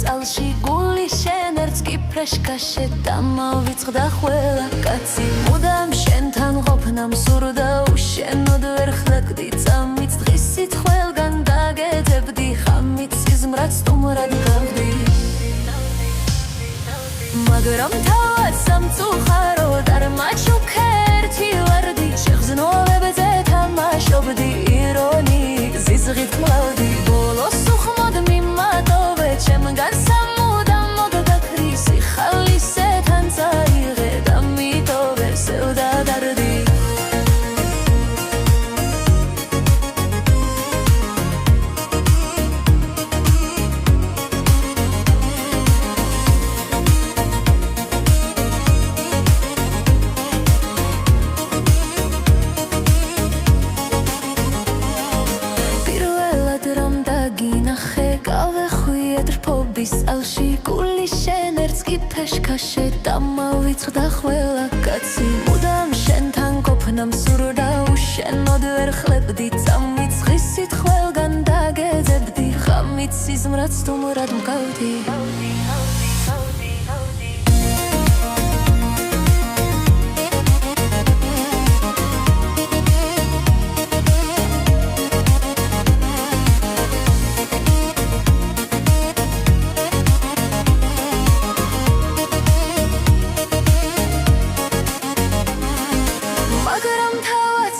წალში გული შენ ერთს კი ფრეშკაშე დამავიწყდა ყველა კაცი მუდამ შენთან ყოფნა მსურდა უშენოდ ვერ ხდაკდი წამიც დღისით ყველგან დაგეძებდი ხამით სიზმრად სტუმრად გავდი მაგრამ თავად სამწუხაროდ არ მაჩუქე ერთი ვარდი შეხზნობებზე თამაშობდი ირონიით ზიზღით მკლავდი ბოლოს უხმოდ მიმატოვე ჩემგან სამუდამ მოგდაქრი სიხალისეთან წაიღე და მიტოვე სევდა დარდი წალში გული შენ ერთს კი ფრეშკაშე დამავიწყდა ყველა კაცი მუდამ შენთან ყოფნა მსურდა უშენოდ ვერ ხლებდი წამით ღისით ყველგან დაგეძებდი ხამით სიზმრად სტუმრად მგავდი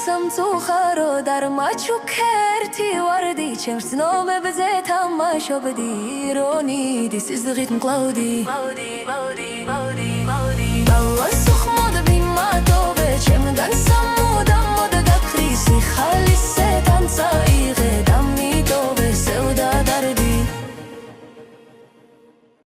სამწუხაროდ არ მაჩუქე ერთი ვარდი ჩემს ცნობებზე თამაშობდი ირონიით სიზღით მკლავდი